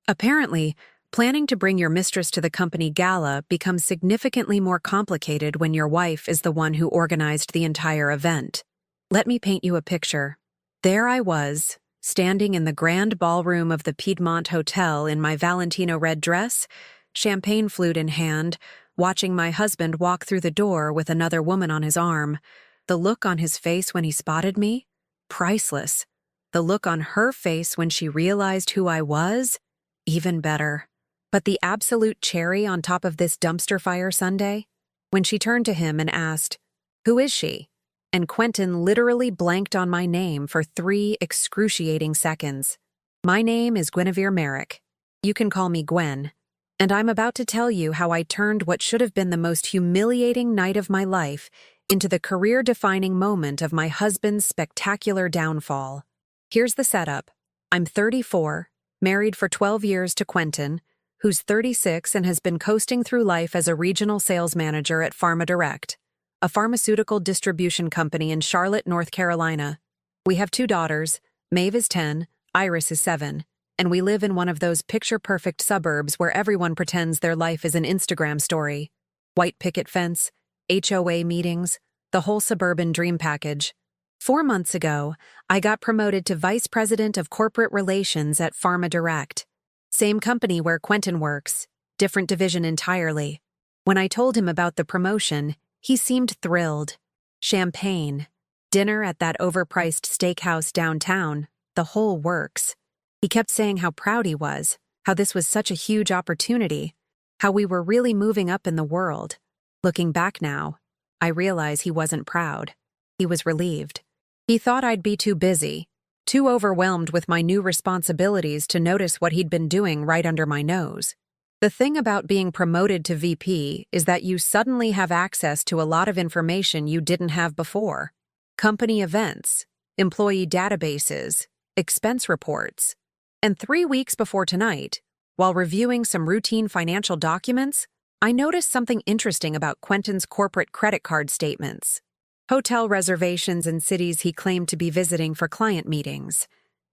Apparently, planning to bring your mistress to the company gala becomes significantly more complicated when your wife is the one who organized the entire event. Let me paint you a picture. There I was, standing in the grand ballroom of the Piedmont Hotel in my Valentino red dress, champagne flute in hand, watching my husband walk through the door with another woman on his arm. The look on his face when he spotted me? Priceless. The look on her face when she realized who I was? Even better. But the absolute cherry on top of this dumpster fire Sunday? When she turned to him and asked, "Who is she?" And Quentin literally blanked on my name for 3 excruciating seconds. My name is Guinevere Merrick. You can call me Gwen. And I'm about to tell you how I turned what should have been the most humiliating night of my life into the career-defining moment of my husband's spectacular downfall. Here's the setup. I'm 34, married for 12 years to Quentin, who's 36 and has been coasting through life as a regional sales manager at PharmaDirect, a pharmaceutical distribution company in Charlotte, North Carolina. We have 2 daughters, Maeve is 10, Iris is 7, and we live in one of those picture-perfect suburbs where everyone pretends their life is an Instagram story. White picket fence, HOA meetings, the whole suburban dream package. 4 months ago, I got promoted to Vice President of Corporate Relations at PharmaDirect. Same company where Quentin works, different division entirely. When I told him about the promotion, he seemed thrilled. Champagne, dinner at that overpriced steakhouse downtown, the whole works. He kept saying how proud he was, how this was such a huge opportunity, how we were really moving up in the world. Looking back now, I realize he wasn't proud. He was relieved. He thought I'd be too busy, too overwhelmed with my new responsibilities to notice what he'd been doing right under my nose. The thing about being promoted to VP is that you suddenly have access to a lot of information you didn't have before. Company events, employee databases, expense reports. And 3 weeks before tonight, while reviewing some routine financial documents, I noticed something interesting about Quentin's corporate credit card statements. Hotel reservations in cities he claimed to be visiting for client meetings,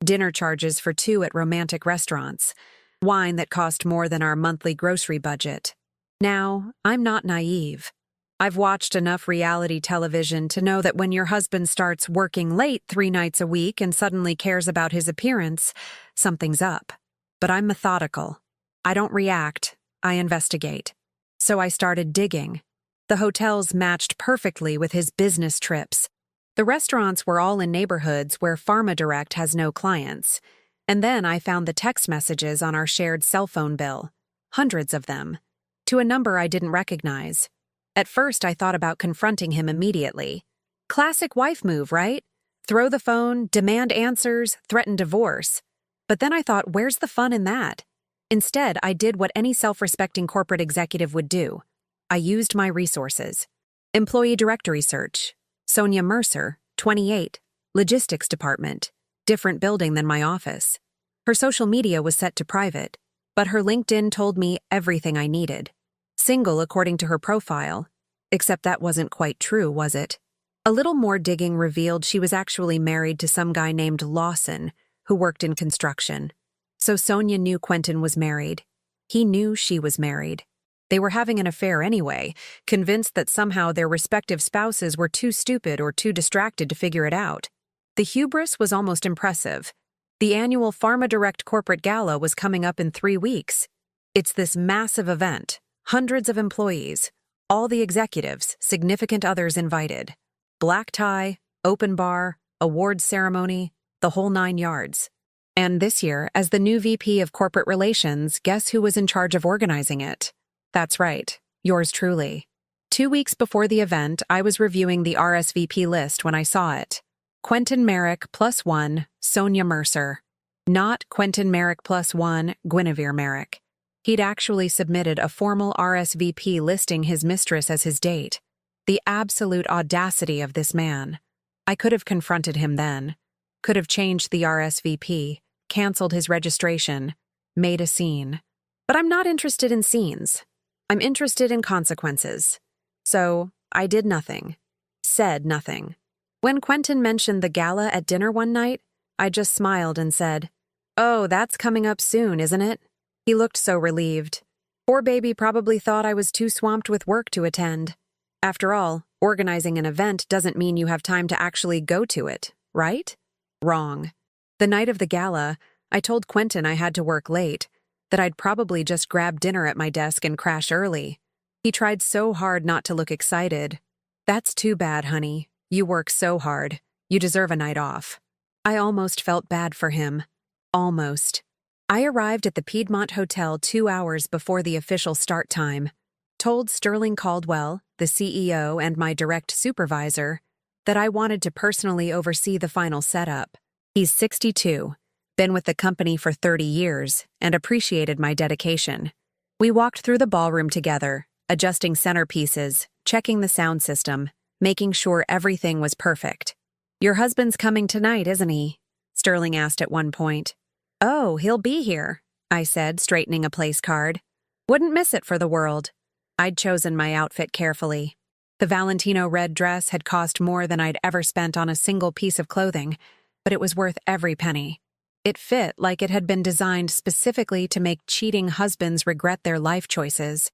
dinner charges for 2 at romantic restaurants, wine that cost more than our monthly grocery budget. Now, I'm not naive. I've watched enough reality television to know that when your husband starts working late 3 nights a week and suddenly cares about his appearance, something's up. But I'm methodical. I don't react, I investigate. So I started digging. The hotels matched perfectly with his business trips. The restaurants were all in neighborhoods where PharmaDirect has no clients. And then I found the text messages on our shared cell phone bill. Hundreds of them. To a number I didn't recognize. At first I thought about confronting him immediately. Classic wife move, right? Throw the phone, demand answers, threaten divorce. But then I thought, where's the fun in that? Instead, I did what any self-respecting corporate executive would do. I used my resources. Employee directory search. Sonia Mercer, 28, logistics department, different building than my office. Her social media was set to private, but her LinkedIn told me everything I needed. Single according to her profile, except that wasn't quite true, was it? A little more digging revealed she was actually married to some guy named Lawson, who worked in construction. So Sonia knew Quentin was married. He knew she was married. They were having an affair anyway, convinced that somehow their respective spouses were too stupid or too distracted to figure it out. The hubris was almost impressive. The annual PharmaDirect corporate gala was coming up in 3 weeks. It's this massive event, hundreds of employees, all the executives, significant others invited. Black tie, open bar, awards ceremony, the whole 9 yards. And this year, as the new VP of Corporate Relations, guess who was in charge of organizing it? That's right, yours truly. 2 weeks before the event, I was reviewing the RSVP list when I saw it. Quentin Merrick +1, Sonia Mercer. Not Quentin Merrick +1, Guinevere Merrick. He'd actually submitted a formal RSVP listing his mistress as his date. The absolute audacity of this man. I could have confronted him then. Could have changed the RSVP, canceled his registration, made a scene. But I'm not interested in scenes. I'm interested in consequences. So, I did nothing. Said nothing. When Quentin mentioned the gala at dinner one night, I just smiled and said, "Oh, that's coming up soon, isn't it?" He looked so relieved. Poor baby probably thought I was too swamped with work to attend. After all, organizing an event doesn't mean you have time to actually go to it, right? Wrong. The night of the gala, I told Quentin I had to work late, that I'd probably just grab dinner at my desk and crash early. He tried so hard not to look excited. That's too bad, honey. You work so hard. You deserve a night off. I almost felt bad for him. Almost. I arrived at the Piedmont Hotel 2 hours before the official start time, told Sterling Caldwell, the CEO and my direct supervisor, that I wanted to personally oversee the final setup. He's 62, been with the company for 30 years, and appreciated my dedication. We walked through the ballroom together, adjusting centerpieces, checking the sound system, making sure everything was perfect. "Your husband's coming tonight, isn't he?" Sterling asked at one point. "Oh, he'll be here," I said, straightening a place card. "Wouldn't miss it for the world." I'd chosen my outfit carefully. The Valentino red dress had cost more than I'd ever spent on a single piece of clothing, but it was worth every penny. It fit like it had been designed specifically to make cheating husbands regret their life choices.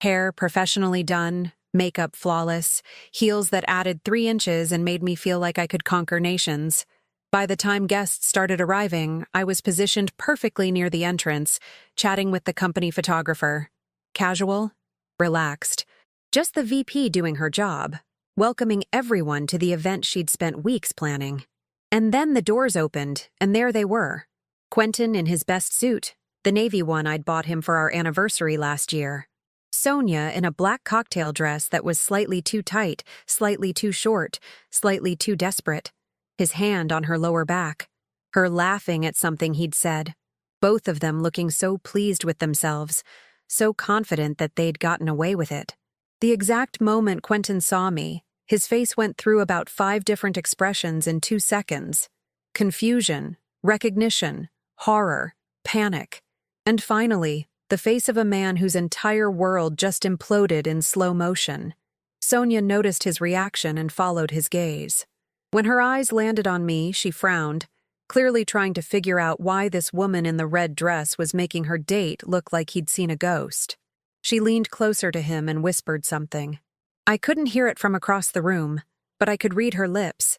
Hair professionally done, makeup flawless, heels that added 3 inches and made me feel like I could conquer nations. By the time guests started arriving, I was positioned perfectly near the entrance, chatting with the company photographer. Casual, relaxed. Just the VP doing her job, welcoming everyone to the event she'd spent weeks planning. And then the doors opened, and there they were. Quentin in his best suit, the navy one I'd bought him for our anniversary last year. Sonia in a black cocktail dress that was slightly too tight, slightly too short, slightly too desperate. His hand on her lower back. Her laughing at something he'd said. Both of them looking so pleased with themselves, so confident that they'd gotten away with it. The exact moment Quentin saw me, his face went through about 5 different expressions in 2 seconds. Confusion, recognition, horror, panic, and finally, the face of a man whose entire world just imploded in slow motion. Sonia noticed his reaction and followed his gaze. When her eyes landed on me, she frowned, clearly trying to figure out why this woman in the red dress was making her date look like he'd seen a ghost. She leaned closer to him and whispered something. I couldn't hear it from across the room, but I could read her lips.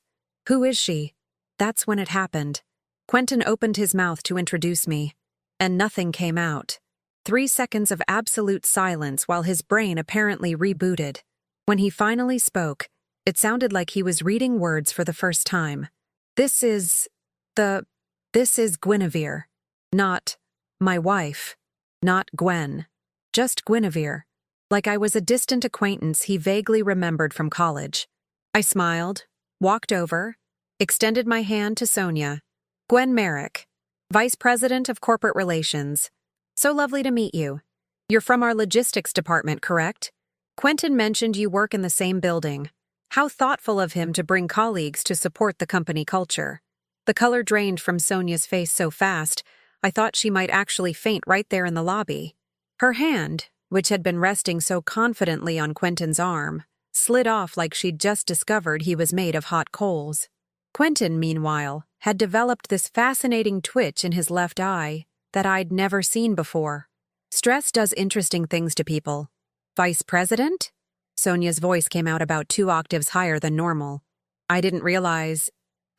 "Who is she?" That's when it happened. Quentin opened his mouth to introduce me, and nothing came out. 3 seconds of absolute silence while his brain apparently rebooted. When he finally spoke, it sounded like he was reading words for the first time. This is Guinevere. Not my wife. Not Gwen. Just Guinevere. Like I was a distant acquaintance he vaguely remembered from college. I smiled, walked over, extended my hand to Sonia. "Gwen Merrick, Vice President of Corporate Relations. So lovely to meet you. You're from our logistics department, correct? Quentin mentioned you work in the same building. How thoughtful of him to bring colleagues to support the company culture." The color drained from Sonia's face so fast, I thought she might actually faint right there in the lobby. Her hand, which had been resting so confidently on Quentin's arm, slid off like she'd just discovered he was made of hot coals. Quentin, meanwhile, had developed this fascinating twitch in his left eye that I'd never seen before. Stress does interesting things to people. "Vice President?" Sonia's voice came out about 2 octaves higher than normal. "I didn't realize...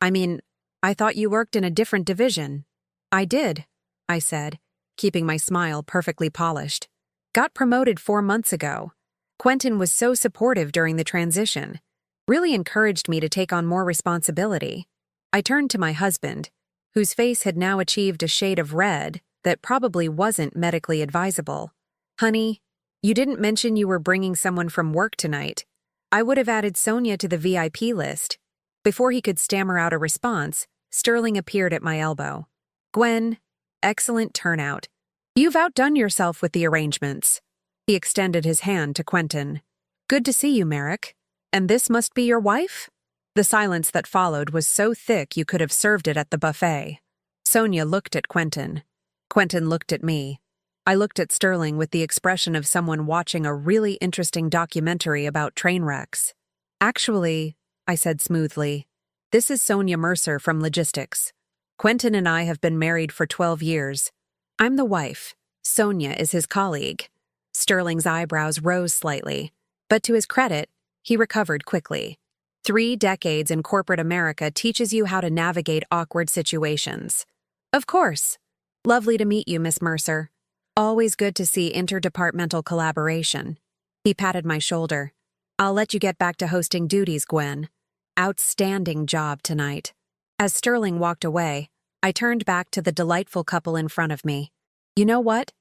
I thought you worked in a different division." "I did," I said, keeping my smile perfectly polished. "Got promoted 4 months ago. Quentin was so supportive during the transition. Really encouraged me to take on more responsibility." I turned to my husband, whose face had now achieved a shade of red that probably wasn't medically advisable. "Honey, you didn't mention you were bringing someone from work tonight. I would have added Sonia to the VIP list." Before he could stammer out a response, Sterling appeared at my elbow. "Gwen, excellent turnout. You've outdone yourself with the arrangements." He extended his hand to Quentin. "Good to see you, Merrick. And this must be your wife?" The silence that followed was so thick you could have served it at the buffet. Sonia looked at Quentin. Quentin looked at me. I looked at Sterling with the expression of someone watching a really interesting documentary about train wrecks. "Actually," I said smoothly, "this is Sonia Mercer from Logistics. Quentin and I have been married for 12 years. I'm the wife, Sonia is his colleague. Sterling's eyebrows rose slightly, but to his credit, he recovered quickly. 3 decades in corporate America teaches you how to navigate awkward situations. Of course. Lovely to meet you, Miss Mercer. Always good to see interdepartmental collaboration. He patted my shoulder. I'll let you get back to hosting duties, Gwen. Outstanding job tonight. As Sterling walked away, I turned back to the delightful couple in front of me. You know what?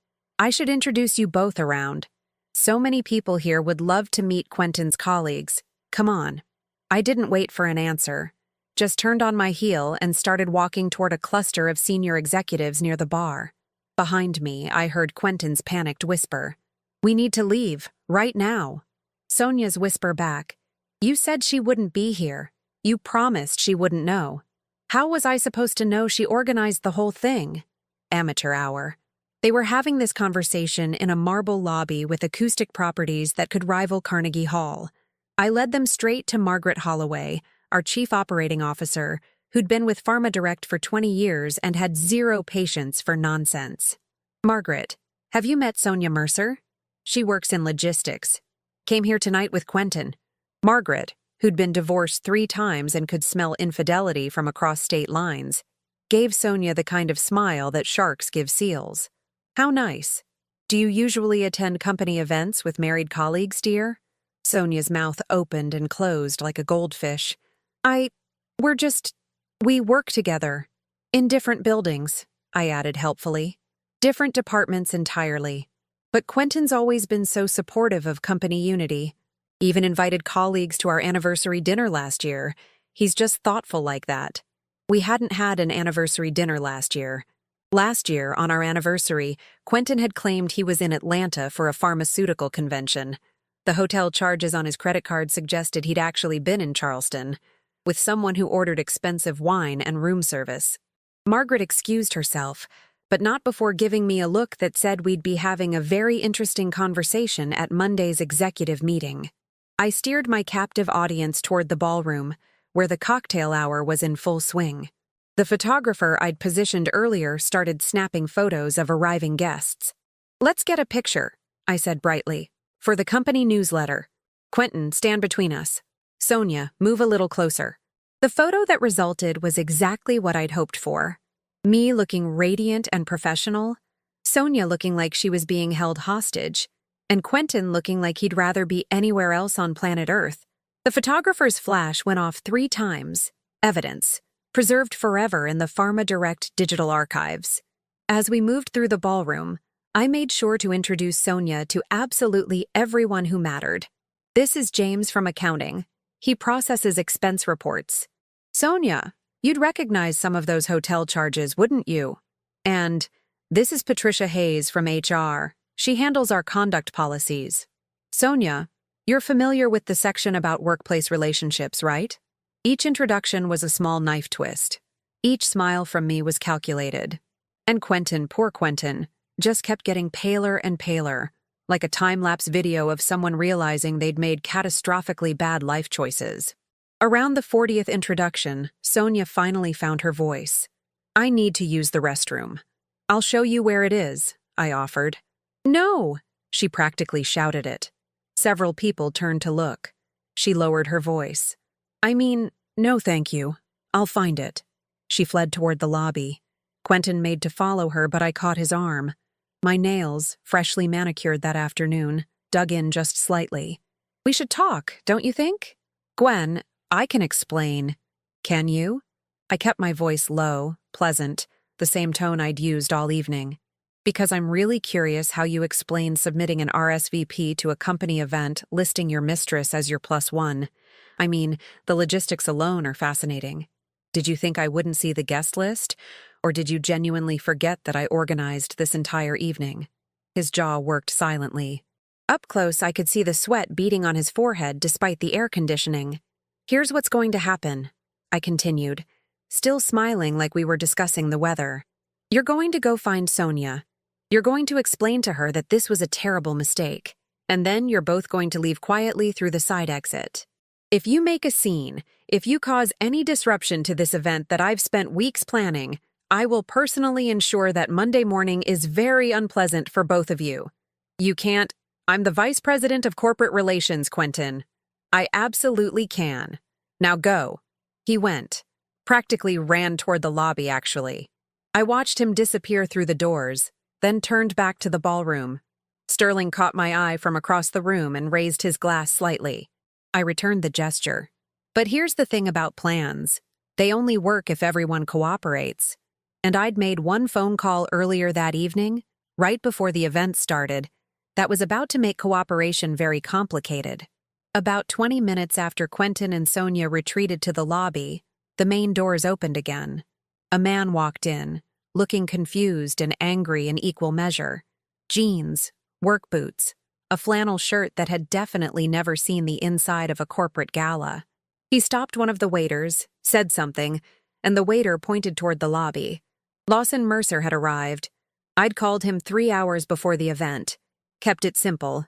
I should introduce you both around. So many people here would love to meet Quentin's colleagues. Come on. I didn't wait for an answer, just turned on my heel and started walking toward a cluster of senior executives near the bar. Behind me, I heard Quentin's panicked whisper. We need to leave, right now. Sonia's whisper back. You said she wouldn't be here. You promised she wouldn't know. How was I supposed to know she organized the whole thing? Amateur hour. They were having this conversation in a marble lobby with acoustic properties that could rival Carnegie Hall. I led them straight to Margaret Holloway, our chief operating officer, who'd been with PharmaDirect for 20 years and had zero patience for nonsense. Margaret, have you met Sonia Mercer? She works in logistics. Came here tonight with Quentin. Margaret, who'd been divorced 3 times and could smell infidelity from across state lines, gave Sonia the kind of smile that sharks give seals. How nice. Do you usually attend company events with married colleagues, dear? Sonia's mouth opened and closed like a goldfish. We work together. In different buildings, I added helpfully. Different departments entirely. But Quentin's always been so supportive of company unity. Even invited colleagues to our anniversary dinner last year. He's just thoughtful like that. We hadn't had an anniversary dinner last year. Last year, on our anniversary, Quentin had claimed he was in Atlanta for a pharmaceutical convention. The hotel charges on his credit card suggested he'd actually been in Charleston, with someone who ordered expensive wine and room service. Margaret excused herself, but not before giving me a look that said we'd be having a very interesting conversation at Monday's executive meeting. I steered my captive audience toward the ballroom, where the cocktail hour was in full swing. The photographer I'd positioned earlier started snapping photos of arriving guests. Let's get a picture, I said brightly. For the company newsletter. Quentin, stand between us. Sonia, move a little closer. The photo that resulted was exactly what I'd hoped for. Me looking radiant and professional, Sonia looking like she was being held hostage, and Quentin looking like he'd rather be anywhere else on planet Earth. The photographer's flash went off 3 times. Evidence. Preserved forever in the PharmaDirect digital archives. As we moved through the ballroom, I made sure to introduce Sonia to absolutely everyone who mattered. This is James from accounting. He processes expense reports. Sonia, you'd recognize some of those hotel charges, wouldn't you? And this is Patricia Hayes from HR. She handles our conduct policies. Sonia, you're familiar with the section about workplace relationships, right? Each introduction was a small knife twist. Each smile from me was calculated. And Quentin, poor Quentin, just kept getting paler and paler, like a time-lapse video of someone realizing they'd made catastrophically bad life choices. Around the 40th introduction, Sonia finally found her voice. I need to use the restroom. I'll show you where it is, I offered. No, she practically shouted it. Several people turned to look. She lowered her voice. No thank you. I'll find it. She fled toward the lobby. Quentin made to follow her, but I caught his arm. My nails, freshly manicured that afternoon, dug in just slightly. We should talk, don't you think? Gwen, I can explain. Can you? I kept my voice low, pleasant, the same tone I'd used all evening. Because I'm really curious how you explain submitting an RSVP to a company event listing your mistress as your +1. The logistics alone are fascinating. Did you think I wouldn't see the guest list? Or did you genuinely forget that I organized this entire evening? His jaw worked silently. Up close, I could see the sweat beading on his forehead despite the air conditioning. Here's what's going to happen, I continued, still smiling like we were discussing the weather. You're going to go find Sonia. You're going to explain to her that this was a terrible mistake. And then you're both going to leave quietly through the side exit. If you make a scene, if you cause any disruption to this event that I've spent weeks planning, I will personally ensure that Monday morning is very unpleasant for both of you. You can't. I'm the Vice President of Corporate Relations, Quentin. I absolutely can. Now go. He went. Practically ran toward the lobby, actually. I watched him disappear through the doors, then turned back to the ballroom. Sterling caught my eye from across the room and raised his glass slightly. I returned the gesture. But here's the thing about plans. They only work if everyone cooperates. And I'd made one phone call earlier that evening, right before the event started, that was about to make cooperation very complicated. About 20 minutes after Quentin and Sonia retreated to the lobby, the main doors opened again. A man walked in, looking confused and angry in equal measure. Jeans, work boots, a flannel shirt that had definitely never seen the inside of a corporate gala. He stopped one of the waiters, said something, and the waiter pointed toward the lobby. Lawson Mercer had arrived. I'd called him 3 hours before the event. Kept it simple.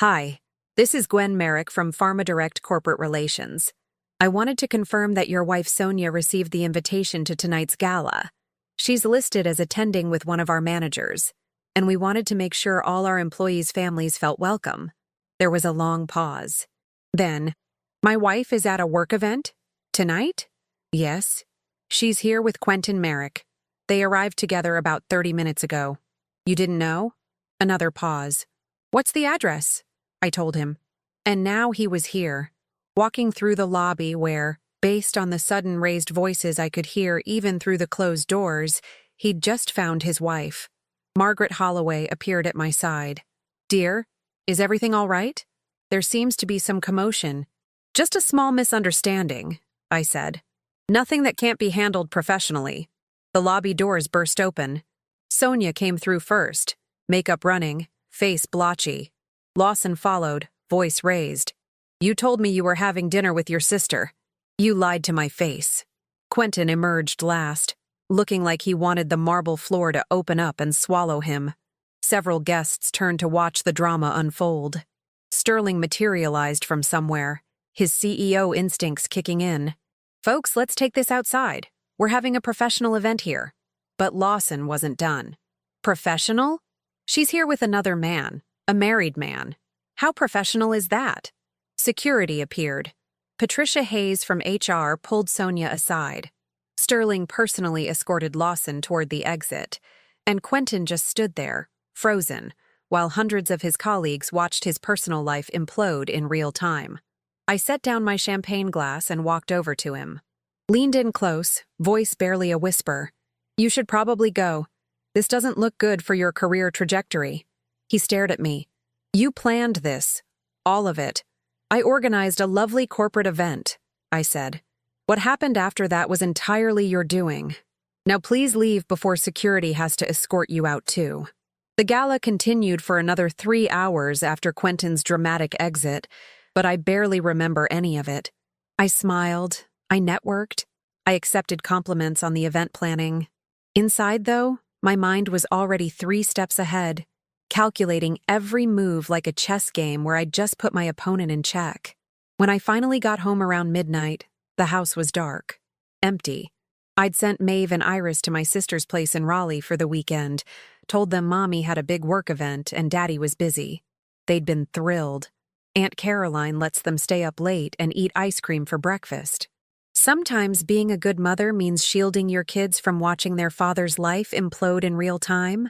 Hi, this is Gwen Merrick from PharmaDirect Corporate Relations. I wanted to confirm that your wife Sonia received the invitation to tonight's gala. She's listed as attending with one of our managers, and we wanted to make sure all our employees' families felt welcome. There was a long pause. Then, my wife is at a work event? Tonight? Yes. She's here with Quentin Merrick. They arrived together about 30 minutes ago. You didn't know? Another pause. What's the address? I told him. And now he was here, walking through the lobby where, based on the sudden raised voices I could hear even through the closed doors, he'd just found his wife. Margaret Holloway appeared at my side. Dear, is everything all right? There seems to be some commotion. Just a small misunderstanding, I said. Nothing that can't be handled professionally. The lobby doors burst open. Sonia came through first, makeup running, face blotchy. Lawson followed, voice raised. You told me you were having dinner with your sister. You lied to my face. Quentin emerged last, looking like he wanted the marble floor to open up and swallow him. Several guests turned to watch the drama unfold. Sterling materialized from somewhere, his CEO instincts kicking in. Folks, let's take this outside. We're having a professional event here. But Lawson wasn't done. Professional? She's here with another man, a married man. How professional is that? Security appeared. Patricia Hayes from HR pulled Sonia aside. Sterling personally escorted Lawson toward the exit, and Quentin just stood there, frozen, while hundreds of his colleagues watched his personal life implode in real time. I set down my champagne glass and walked over to him. Leaned in close, voice barely a whisper. You should probably go. This doesn't look good for your career trajectory. He stared at me. You planned this. All of it. I organized a lovely corporate event, I said. What happened after that was entirely your doing. Now please leave before security has to escort you out too. The gala continued for another 3 hours after Quentin's dramatic exit, but I barely remember any of it. I smiled. I networked. I accepted compliments on the event planning. Inside, though, my mind was already 3 steps ahead, calculating every move like a chess game where I'd just put my opponent in check. When I finally got home around midnight, the house was dark, empty. I'd sent Maeve and Iris to my sister's place in Raleigh for the weekend, told them Mommy had a big work event and Daddy was busy. They'd been thrilled. Aunt Caroline lets them stay up late and eat ice cream for breakfast. Sometimes being a good mother means shielding your kids from watching their father's life implode in real time.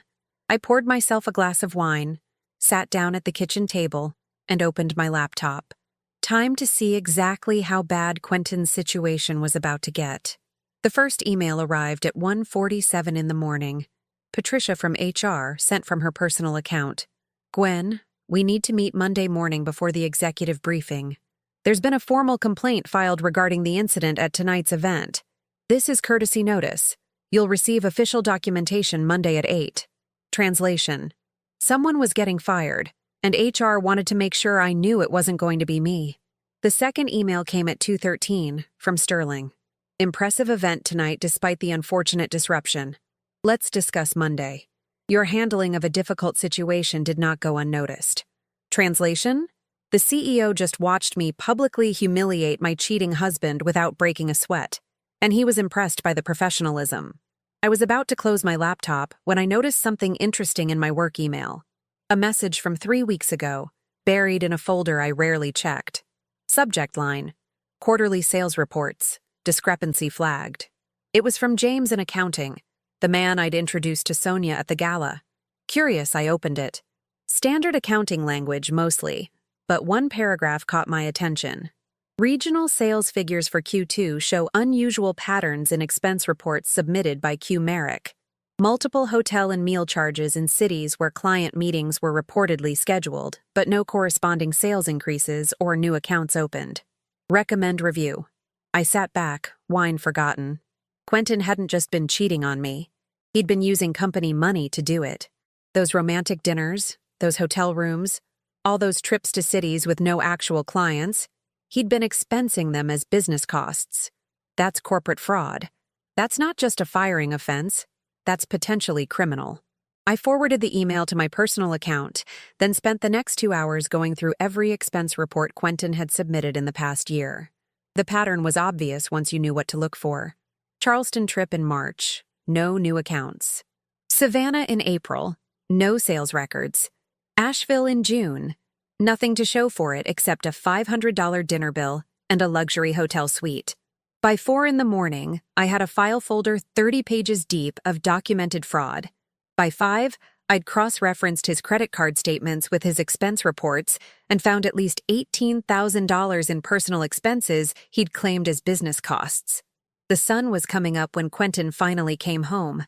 I poured myself a glass of wine, sat down at the kitchen table, and opened my laptop. Time to see exactly how bad Quentin's situation was about to get. The first email arrived at 1:47 in the morning. Patricia from HR sent from her personal account. Gwen, we need to meet Monday morning before the executive briefing. There's been a formal complaint filed regarding the incident at tonight's event. This is courtesy notice. You'll receive official documentation Monday at 8. Translation. Someone was getting fired, and HR wanted to make sure I knew it wasn't going to be me. The second email came at 2:13 from Sterling. Impressive event tonight despite the unfortunate disruption. Let's discuss Monday. Your handling of a difficult situation did not go unnoticed. Translation? The CEO just watched me publicly humiliate my cheating husband without breaking a sweat, and he was impressed by the professionalism. I was about to close my laptop when I noticed something interesting in my work email. A message from 3 weeks ago, buried in a folder I rarely checked. Subject line: Quarterly sales reports, discrepancy flagged. It was from James in accounting, the man I'd introduced to Sonia at the gala. Curious, I opened it. Standard accounting language mostly, but one paragraph caught my attention. Regional sales figures for Q2 show unusual patterns in expense reports submitted by Q Merrick. Multiple hotel and meal charges in cities where client meetings were reportedly scheduled, but no corresponding sales increases or new accounts opened. Recommend review. I sat back, wine forgotten. Quentin hadn't just been cheating on me. He'd been using company money to do it. Those romantic dinners, those hotel rooms, all those trips to cities with no actual clients, he'd been expensing them as business costs. That's corporate fraud. That's not just a firing offense. That's potentially criminal. I forwarded the email to my personal account, then spent the next 2 hours going through every expense report Quentin had submitted in the past year. The pattern was obvious once you knew what to look for. Charleston trip in March, no new accounts. Savannah in April, no sales records. Asheville in June, nothing to show for it except a $500 dinner bill and a luxury hotel suite. By 4 in the morning, I had a file folder 30 pages deep of documented fraud. By 5, I'd cross-referenced his credit card statements with his expense reports and found at least $18,000 in personal expenses he'd claimed as business costs. The sun was coming up when Quentin finally came home.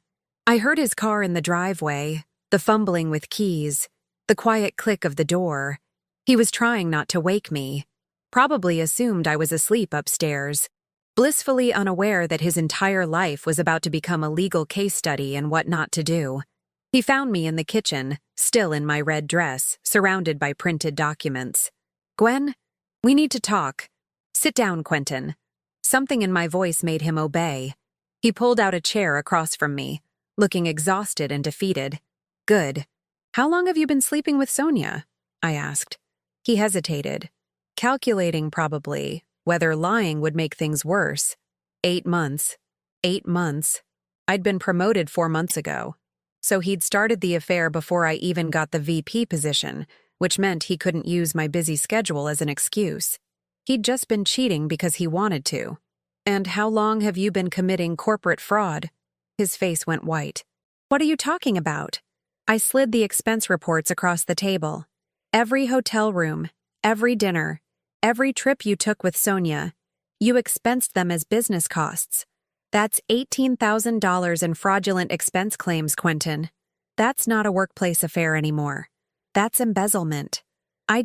I heard his car in the driveway, the fumbling with keys, the quiet click of the door. He was trying not to wake me. Probably assumed I was asleep upstairs, blissfully unaware that his entire life was about to become a legal case study in what not to do. He found me in the kitchen, still in my red dress, surrounded by printed documents. "Gwen, we need to talk. Sit down, Quentin." Something in my voice made him obey. He pulled out a chair across from me, looking exhausted and defeated. "Good. How long have you been sleeping with Sonia?" I asked. He hesitated, calculating probably whether lying would make things worse. 8 months. 8 months. I'd been promoted 4 months ago. So he'd started the affair before I even got the VP position, which meant he couldn't use my busy schedule as an excuse. He'd just been cheating because he wanted to. "And how long have you been committing corporate fraud?" His face went white. "What are you talking about?" I slid the expense reports across the table. "Every hotel room, every dinner, every trip you took with Sonia, you expensed them as business costs. That's $18,000 in fraudulent expense claims, Quentin. That's not a workplace affair anymore. That's embezzlement. I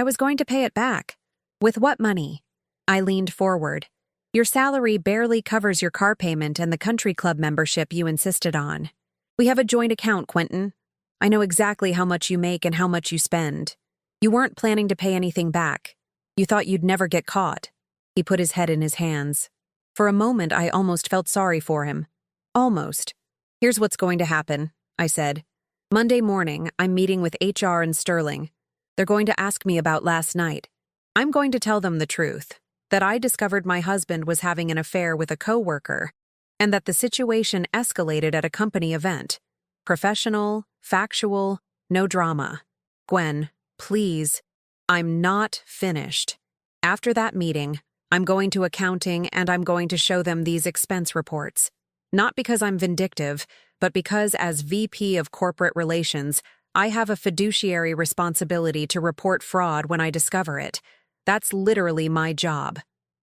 was going to pay it back." "With what money?" I leaned forward. "Your salary barely covers your car payment and the country club membership you insisted on. We have a joint account, Quentin. I know exactly how much you make and how much you spend. You weren't planning to pay anything back. You thought you'd never get caught." He put his head in his hands. For a moment, I almost felt sorry for him. Almost. "Here's what's going to happen," I said. "Monday morning, I'm meeting with HR in Sterling. They're going to ask me about last night. I'm going to tell them the truth, that I discovered my husband was having an affair with a coworker, and that the situation escalated at a company event. Professional, factual, no drama. Gwen, please, I'm not finished. After that meeting, I'm going to accounting and I'm going to show them these expense reports. Not because I'm vindictive, but because as VP of Corporate Relations, I have a fiduciary responsibility to report fraud when I discover it. That's literally my job.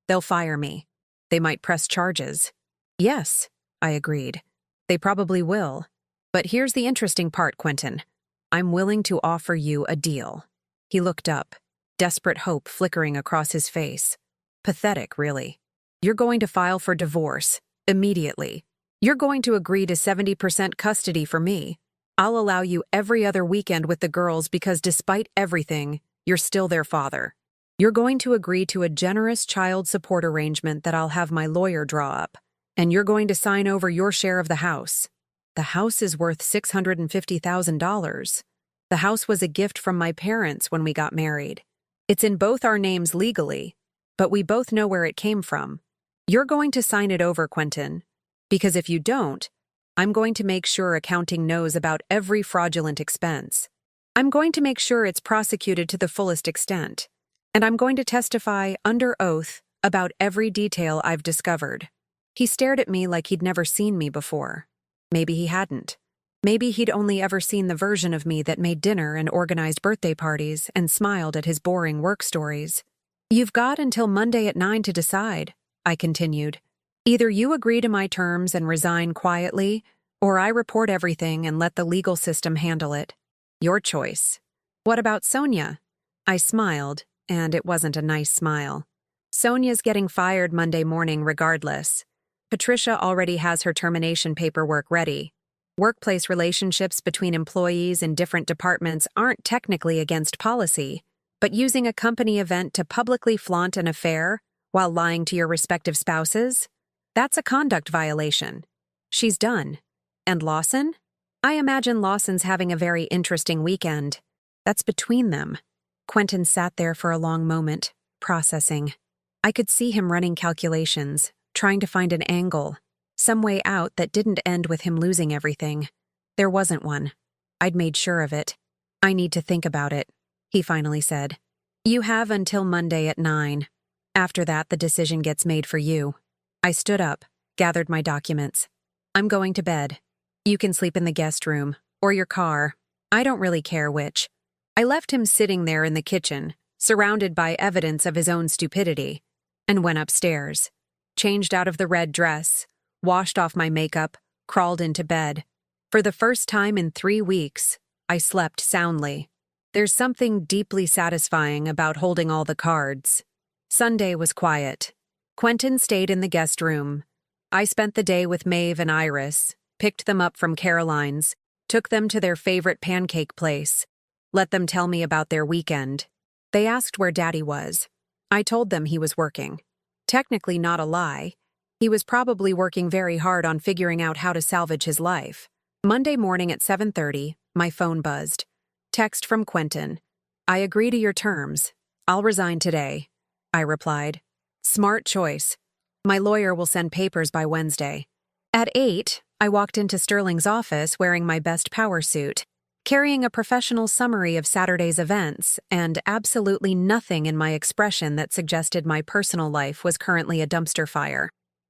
They'll fire me. They might press charges." "Yes," I agreed. "They probably will. But here's the interesting part, Quentin. I'm willing to offer you a deal." He looked up, desperate hope flickering across his face. Pathetic, really. "You're going to file for divorce, immediately. You're going to agree to 70% custody for me. I'll allow you every other weekend with the girls because despite everything, you're still their father. You're going to agree to a generous child support arrangement that I'll have my lawyer draw up. And you're going to sign over your share of the house. The house is worth $650,000. The house was a gift from my parents when we got married. It's in both our names legally, but we both know where it came from. You're going to sign it over, Quentin. Because if you don't, I'm going to make sure accounting knows about every fraudulent expense. I'm going to make sure it's prosecuted to the fullest extent. And I'm going to testify under oath about every detail I've discovered. He stared at me like he'd never seen me before. Maybe he hadn't. Maybe he'd only ever seen the version of me that made dinner and organized birthday parties and smiled at his boring work stories. You've got until Monday at 9 to decide, I continued. Either you agree to my terms and resign quietly, or I report everything and let the legal system handle it. Your choice. What about Sonia? I smiled, and it wasn't a nice smile. Sonia's getting fired Monday morning regardless. Patricia already has her termination paperwork ready. Workplace relationships between employees in different departments aren't technically against policy, but using a company event to publicly flaunt an affair while lying to your respective spouses? That's a conduct violation. She's done. And Lawson? I imagine Lawson's having a very interesting weekend. That's between them. Quentin sat there for a long moment, processing. I could see him running calculations, trying to find an angle, some way out that didn't end with him losing everything. There wasn't one. I'd made sure of it. I need to think about it, he finally said. You have until Monday at 9. After that, the decision gets made for you. I stood up, gathered my documents. I'm going to bed. You can sleep in the guest room, or your car. I don't really care which. I left him sitting there in the kitchen, surrounded by evidence of his own stupidity, and went upstairs, changed out of the red dress, washed off my makeup, crawled into bed. For the first time in 3 weeks, I slept soundly. There's something deeply satisfying about holding all the cards. Sunday was quiet. Quentin stayed in the guest room. I spent the day with Maeve and Iris, picked them up from Caroline's, took them to their favorite pancake place, let them tell me about their weekend. They asked where Daddy was. I told them he was working. Technically not a lie. He was probably working very hard on figuring out how to salvage his life. Monday morning at 7:30, my phone buzzed. Text from Quentin. I agree to your terms. I'll resign today. I replied. Smart choice. My lawyer will send papers by Wednesday. At 8, I walked into Sterling's office wearing my best power suit, carrying a professional summary of Saturday's events and absolutely nothing in my expression that suggested my personal life was currently a dumpster fire.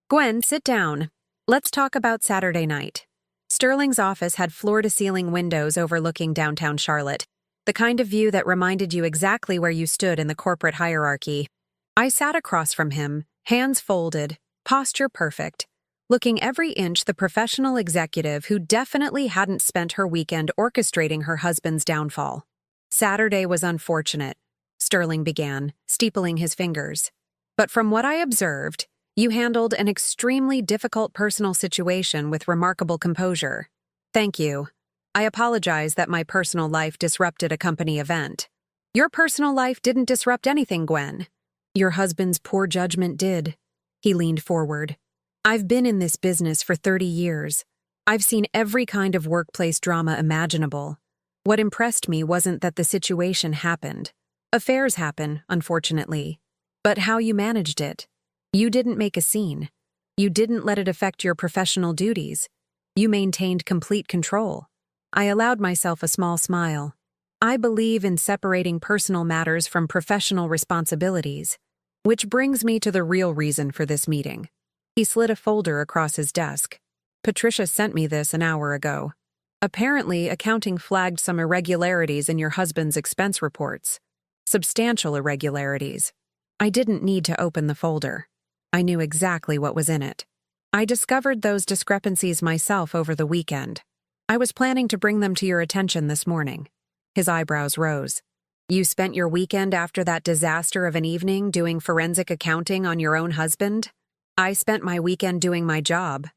Gwen, sit down. Let's talk about Saturday night. Sterling's office had floor-to-ceiling windows overlooking downtown Charlotte, the kind of view that reminded you exactly where you stood in the corporate hierarchy. I sat across from him, hands folded, posture perfect, looking every inch the professional executive who definitely hadn't spent her weekend orchestrating her husband's downfall. Saturday was unfortunate, Sterling began, steepling his fingers. But from what I observed, you handled an extremely difficult personal situation with remarkable composure. Thank you. I apologize that my personal life disrupted a company event. Your personal life didn't disrupt anything, Gwen. Your husband's poor judgment did. He leaned forward. I've been in this business for 30 years. I've seen every kind of workplace drama imaginable. What impressed me wasn't that the situation happened. Affairs happen, unfortunately. But how you managed it. You didn't make a scene. You didn't let it affect your professional duties. You maintained complete control. I allowed myself a small smile. I believe in separating personal matters from professional responsibilities. Which brings me to the real reason for this meeting. He slid a folder across his desk. Patricia sent me this an hour ago. Apparently, accounting flagged some irregularities in your husband's expense reports. Substantial irregularities. I didn't need to open the folder. I knew exactly what was in it. I discovered those discrepancies myself over the weekend. I was planning to bring them to your attention this morning. His eyebrows rose. You spent your weekend after that disaster of an evening doing forensic accounting on your own husband? I spent my weekend doing my job.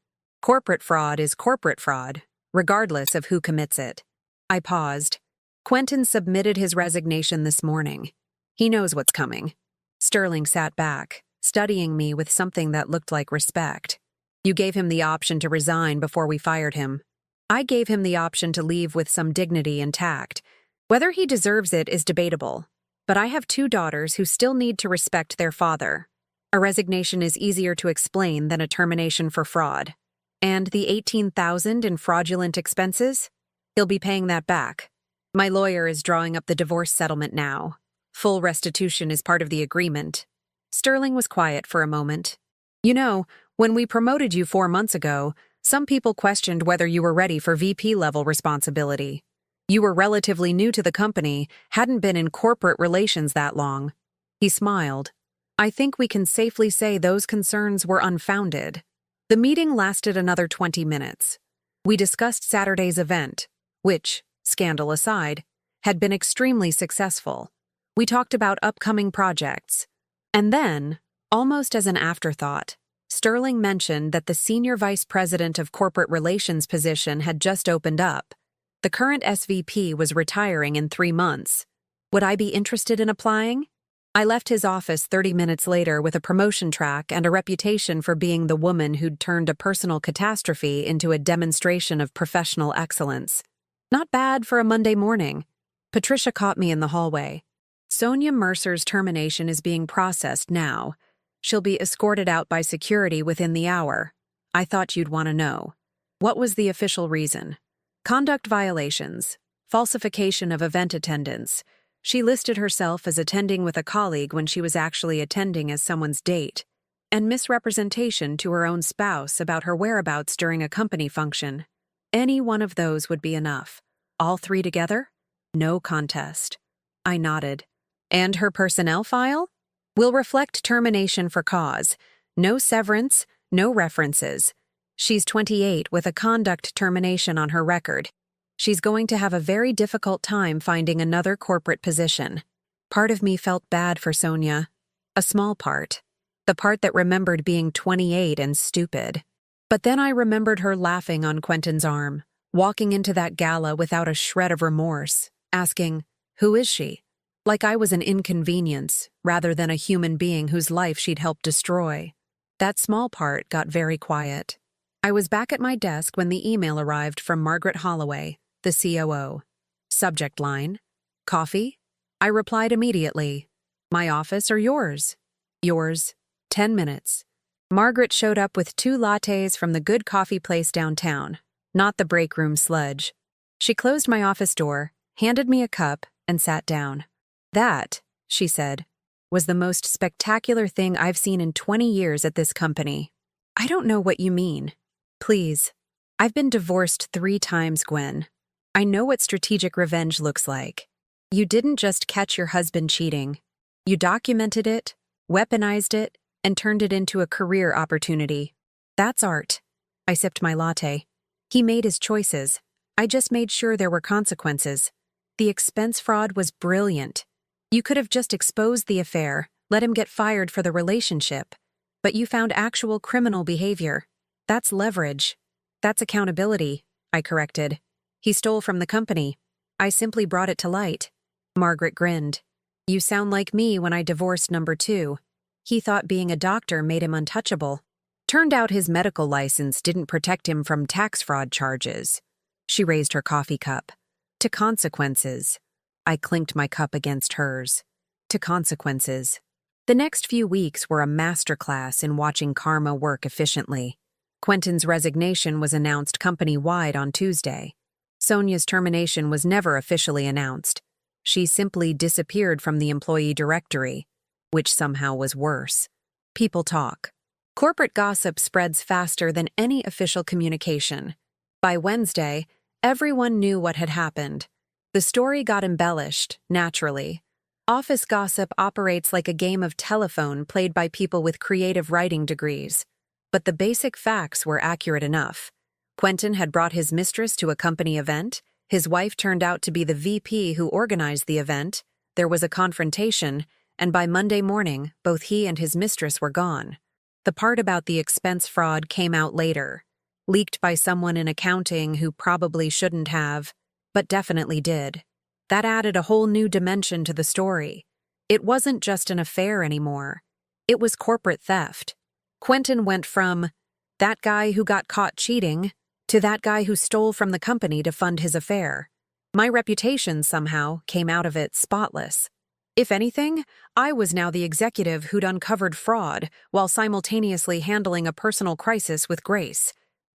Corporate fraud is corporate fraud, regardless of who commits it. I paused. Quentin submitted his resignation this morning. He knows what's coming. Sterling sat back, studying me with something that looked like respect. You gave him the option to resign before we fired him. I gave him the option to leave with some dignity and tact. Whether he deserves it is debatable, but I have 2 daughters who still need to respect their father. A resignation is easier to explain than a termination for fraud. And the $18,000 in fraudulent expenses? He'll be paying that back. My lawyer is drawing up the divorce settlement now. Full restitution is part of the agreement. Sterling was quiet for a moment. You know, when we promoted you 4 months ago, some people questioned whether you were ready for VP-level responsibility. You were relatively new to the company, hadn't been in corporate relations that long. He smiled. I think we can safely say those concerns were unfounded. The meeting lasted another 20 minutes. We discussed Saturday's event, which, scandal aside, had been extremely successful. We talked about upcoming projects. And then, almost as an afterthought, Sterling mentioned that the Senior Vice President of Corporate Relations position had just opened up. The current SVP was retiring in 3 months. Would I be interested in applying? I left his office 30 minutes later with a promotion track and a reputation for being the woman who'd turned a personal catastrophe into a demonstration of professional excellence. Not bad for a Monday morning. Patricia caught me in the hallway. Sonia Mercer's termination is being processed now. She'll be escorted out by security within the hour. I thought you'd want to know. What was the official reason? Conduct violations, falsification of event attendance. She listed herself as attending with a colleague when she was actually attending as someone's date, and misrepresentation to her own spouse about her whereabouts during a company function. Any one of those would be enough. All 3 together? No contest. I nodded. And her personnel file? Will reflect termination for cause. No severance, no references. She's 28 with a conduct termination on her record. She's going to have a very difficult time finding another corporate position. Part of me felt bad for Sonia. A small part. The part that remembered being 28 and stupid. But then I remembered her laughing on Quentin's arm, walking into that gala without a shred of remorse, asking, "Who is she?" Like I was an inconvenience, rather than a human being whose life she'd helped destroy. That small part got very quiet. I was back at my desk when the email arrived from Margaret Holloway, the COO. Subject line: Coffee? I replied immediately. My office or yours? Yours. 10 minutes. Margaret showed up with 2 lattes from the good coffee place downtown, not the break room sludge. She closed my office door, handed me a cup, and sat down. That, she said, was the most spectacular thing I've seen in 20 years at this company. I don't know what you mean. Please. I've been divorced 3 times, Gwen. I know what strategic revenge looks like. You didn't just catch your husband cheating. You documented it, weaponized it, and turned it into a career opportunity. That's art. I sipped my latte. He made his choices. I just made sure there were consequences. The expense fraud was brilliant. You could have just exposed the affair, let him get fired for the relationship. But you found actual criminal behavior. That's leverage. That's accountability, I corrected. He stole from the company. I simply brought it to light. Margaret grinned. You sound like me when I divorced number 2. He thought being a doctor made him untouchable. Turned out his medical license didn't protect him from tax fraud charges. She raised her coffee cup. To consequences. I clinked my cup against hers. To consequences. The next few weeks were a masterclass in watching karma work efficiently. Quentin's resignation was announced company-wide on Tuesday. Sonia's termination was never officially announced. She simply disappeared from the employee directory, which somehow was worse. People talk. Corporate gossip spreads faster than any official communication. By Wednesday, everyone knew what had happened. The story got embellished, naturally. Office gossip operates like a game of telephone played by people with creative writing degrees. But the basic facts were accurate enough. Quentin had brought his mistress to a company event. His wife turned out to be the VP who organized the event. There was a confrontation, and by Monday morning, both he and his mistress were gone. The part about the expense fraud came out later, leaked by someone in accounting who probably shouldn't have, but definitely did. That added a whole new dimension to the story. It wasn't just an affair anymore. It was corporate theft. Quentin went from that guy who got caught cheating to that guy who stole from the company to fund his affair. My reputation somehow came out of it spotless. If anything, I was now the executive who'd uncovered fraud while simultaneously handling a personal crisis with grace.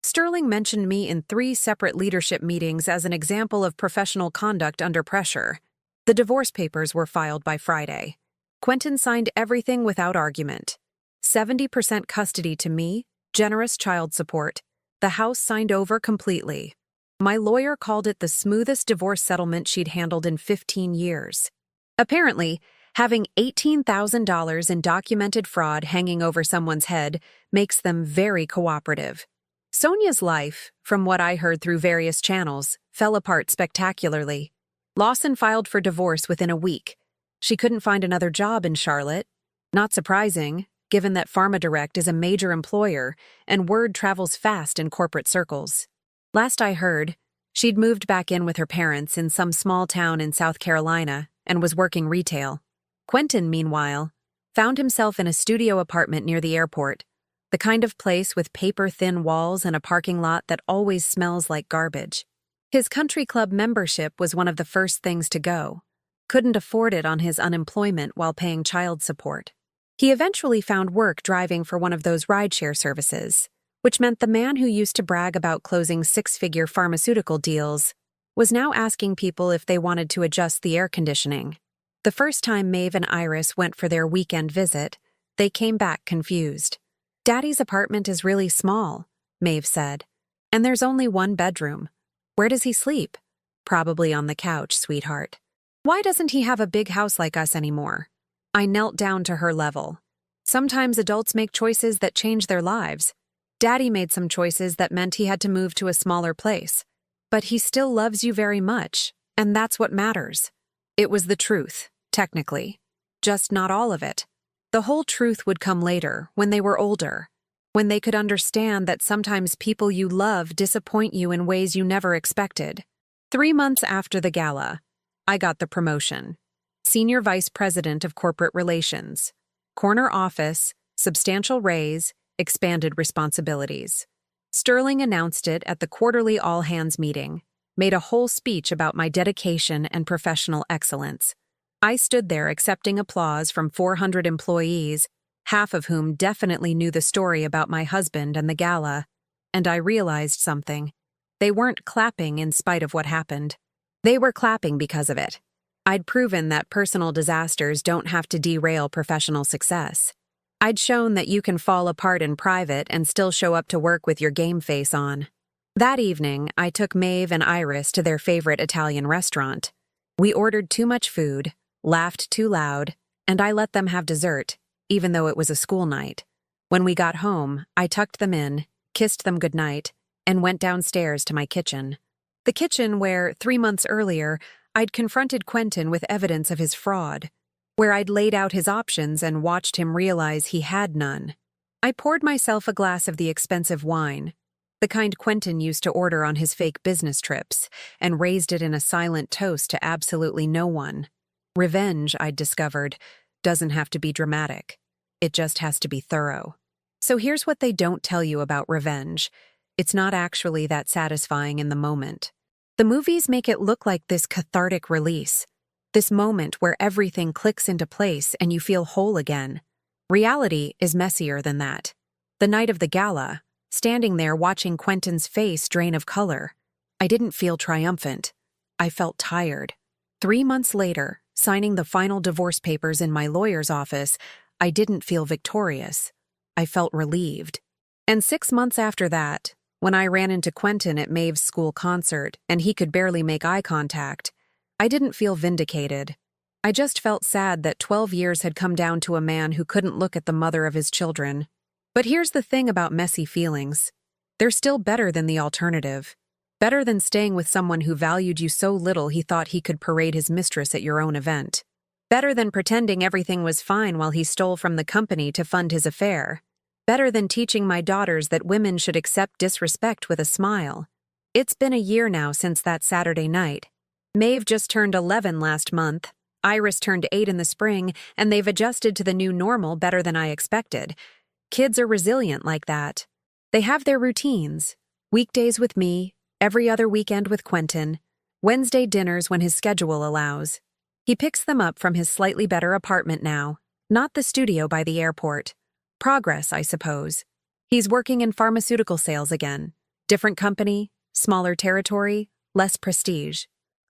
Sterling mentioned me in 3 separate leadership meetings as an example of professional conduct under pressure. The divorce papers were filed by Friday. Quentin signed everything without argument. 70% custody to me, generous child support. The house signed over completely. My lawyer called it the smoothest divorce settlement she'd handled in 15 years. Apparently, having $18,000 in documented fraud hanging over someone's head makes them very cooperative. Sonia's life, from what I heard through various channels, fell apart spectacularly. Lawson filed for divorce within a week. She couldn't find another job in Charlotte. Not surprising, given that PharmaDirect is a major employer and word travels fast in corporate circles. Last I heard, she'd moved back in with her parents in some small town in South Carolina and was working retail. Quentin, meanwhile, found himself in a studio apartment near the airport, the kind of place with paper-thin walls and a parking lot that always smells like garbage. His country club membership was one of the first things to go. Couldn't afford it on his unemployment while paying child support. He eventually found work driving for one of those rideshare services, which meant the man who used to brag about closing 6-figure pharmaceutical deals was now asking people if they wanted to adjust the air conditioning. The first time Maeve and Iris went for their weekend visit, they came back confused. "Daddy's apartment is really small," Maeve said, "and there's only 1 bedroom. Where does he sleep?" "Probably on the couch, sweetheart." "Why doesn't he have a big house like us anymore?" I knelt down to her level. Sometimes adults make choices that change their lives. Daddy made some choices that meant he had to move to a smaller place. But he still loves you very much, and that's what matters. It was the truth, technically. Just not all of it. The whole truth would come later, when they were older. When they could understand that sometimes people you love disappoint you in ways you never expected. 3 months after the gala, I got the promotion. Senior Vice President of Corporate Relations. Corner office, substantial raise, expanded responsibilities. Sterling announced it at the quarterly all-hands meeting, made a whole speech about my dedication and professional excellence. I stood there accepting applause from 400 employees, half of whom definitely knew the story about my husband and the gala, and I realized something. They weren't clapping in spite of what happened. They were clapping because of it. I'd proven that personal disasters don't have to derail professional success. I'd shown that you can fall apart in private and still show up to work with your game face on. That evening, I took Maeve and Iris to their favorite Italian restaurant. We ordered too much food, laughed too loud, and I let them have dessert, even though it was a school night. When we got home, I tucked them in, kissed them goodnight, and went downstairs to my kitchen. The kitchen where, 3 months earlier, I'd confronted Quentin with evidence of his fraud, where I'd laid out his options and watched him realize he had none. I poured myself a glass of the expensive wine, the kind Quentin used to order on his fake business trips, and raised it in a silent toast to absolutely no one. Revenge, I'd discovered, doesn't have to be dramatic. It just has to be thorough. So here's what they don't tell you about revenge. It's not actually that satisfying in the moment. The movies make it look like this cathartic release, this moment where everything clicks into place and you feel whole again. Reality is messier than that. The night of the gala, standing there watching Quentin's face drain of color, I didn't feel triumphant. I felt tired. 3 months later, signing the final divorce papers in my lawyer's office, I didn't feel victorious. I felt relieved. And 6 months after that, when I ran into Quentin at Maeve's school concert and he could barely make eye contact, I didn't feel vindicated. I just felt sad that 12 years had come down to a man who couldn't look at the mother of his children. But here's the thing about messy feelings. They're still better than the alternative. Better than staying with someone who valued you so little he thought he could parade his mistress at your own event. Better than pretending everything was fine while he stole from the company to fund his affair. Better than teaching my daughters that women should accept disrespect with a smile. It's been a year now since that Saturday night. Maeve just turned 11 last month. Iris turned 8 in the spring, and they've adjusted to the new normal better than I expected. Kids are resilient like that. They have their routines. Weekdays with me, every other weekend with Quentin, Wednesday dinners when his schedule allows. He picks them up from his slightly better apartment now, not the studio by the airport. Progress, I suppose. He's working in pharmaceutical sales again. Different company, smaller territory, less prestige.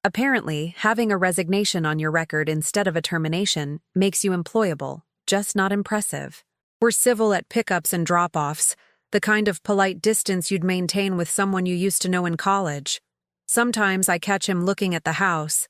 Apparently, having a resignation on your record instead of a termination makes you employable, just not impressive. We're civil at pickups and drop-offs, the kind of polite distance you'd maintain with someone you used to know in college. Sometimes I catch him looking at the house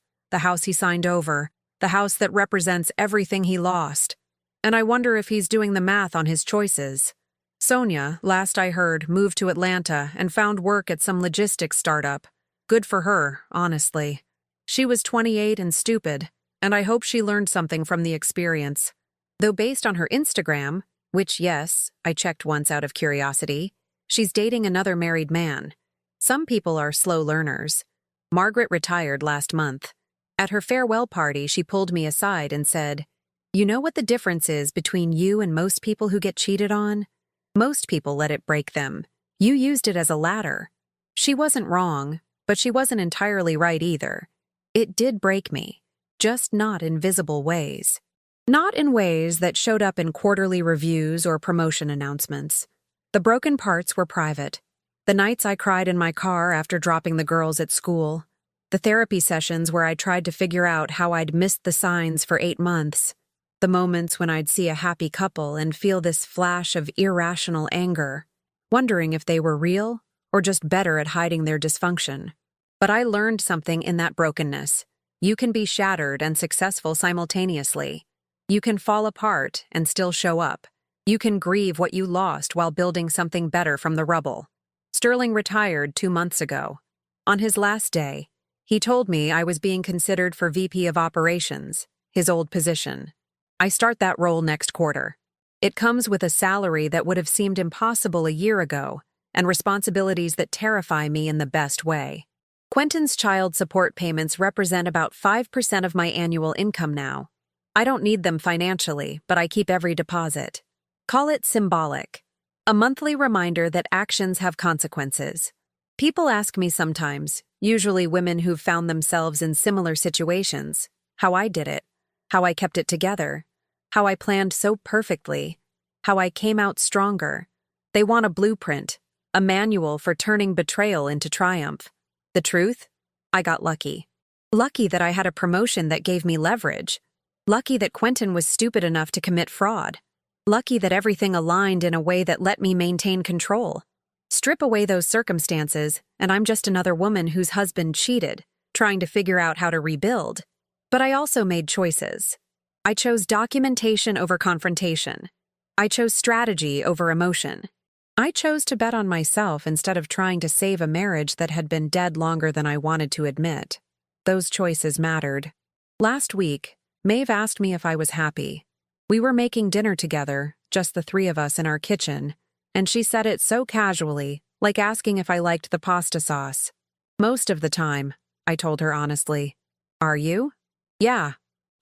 he signed over, the house that represents everything he lost. And I wonder if he's doing the math on his choices. Sonia, last I heard, moved to Atlanta and found work at some logistics startup. Good for her, honestly. She was 28 and stupid, and I hope she learned something from the experience. Though based on her Instagram, which, yes, I checked once out of curiosity, she's dating another married man. Some people are slow learners. Margaret retired last month. At her farewell party, she pulled me aside and said, "You know what the difference is between you and most people who get cheated on? Most people let it break them. You used it as a ladder." She wasn't wrong, but she wasn't entirely right either. It did break me, just not in visible ways. Not in ways that showed up in quarterly reviews or promotion announcements. The broken parts were private. The nights I cried in my car after dropping the girls at school. The therapy sessions where I tried to figure out how I'd missed the signs for 8 months. The moments when I'd see a happy couple and feel this flash of irrational anger, wondering if they were real or just better at hiding their dysfunction. But I learned something in that brokenness. You can be shattered and successful simultaneously. You can fall apart and still show up. You can grieve what you lost while building something better from the rubble. Sterling retired 2 months ago. On his last day, he told me I was being considered for VP of Operations, his old position. I start that role next quarter. It comes with a salary that would have seemed impossible a year ago, and responsibilities that terrify me in the best way. Quentin's child support payments represent about 5% of my annual income now. I don't need them financially, but I keep every deposit. Call it symbolic. A monthly reminder that actions have consequences. People ask me sometimes, usually women who've found themselves in similar situations, how I did it, how I kept it together, how I planned so perfectly, how I came out stronger. They want a blueprint, a manual for turning betrayal into triumph. The truth? I got lucky. Lucky that I had a promotion that gave me leverage. Lucky that Quentin was stupid enough to commit fraud. Lucky that everything aligned in a way that let me maintain control. Strip away those circumstances, and I'm just another woman whose husband cheated, trying to figure out how to rebuild. But I also made choices. I chose documentation over confrontation. I chose strategy over emotion. I chose to bet on myself instead of trying to save a marriage that had been dead longer than I wanted to admit. Those choices mattered. Last week, Maeve asked me if I was happy. We were making dinner together, just the 3 of us in our kitchen, and she said it so casually, like asking if I liked the pasta sauce. Most of the time, I told her honestly. Are you? Yeah.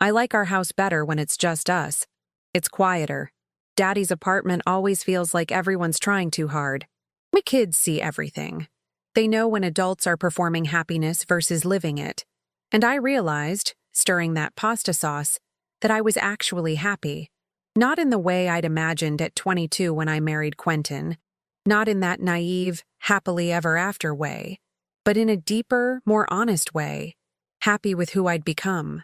I like our house better when it's just us. It's quieter. Daddy's apartment always feels like everyone's trying too hard. My kids see everything. They know when adults are performing happiness versus living it. And I realized, stirring that pasta sauce, that I was actually happy. Not in the way I'd imagined at 22 when I married Quentin. Not in that naive, happily ever after way. But in a deeper, more honest way. Happy with who I'd become.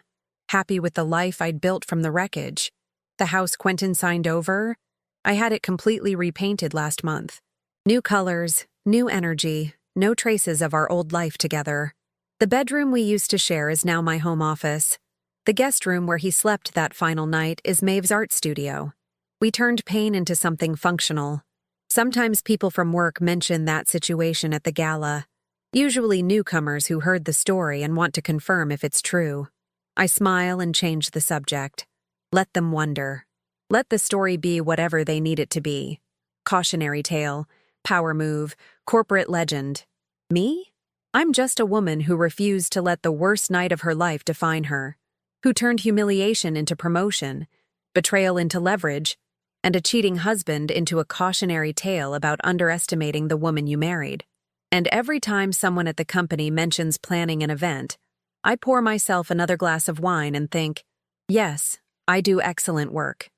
Happy with the life I'd built from the wreckage. The house Quentin signed over, I had it completely repainted last month. New colors, new energy, no traces of our old life together. The bedroom we used to share is now my home office. The guest room where he slept that final night is Maeve's art studio. We turned pain into something functional. Sometimes people from work mention that situation at the gala, usually newcomers who heard the story and want to confirm if it's true. I smile and change the subject. Let them wonder. Let the story be whatever they need it to be. Cautionary tale, power move, corporate legend. Me? I'm just a woman who refused to let the worst night of her life define her, who turned humiliation into promotion, betrayal into leverage, and a cheating husband into a cautionary tale about underestimating the woman you married. And every time someone at the company mentions planning an event, I pour myself another glass of wine and think, yes, I do excellent work.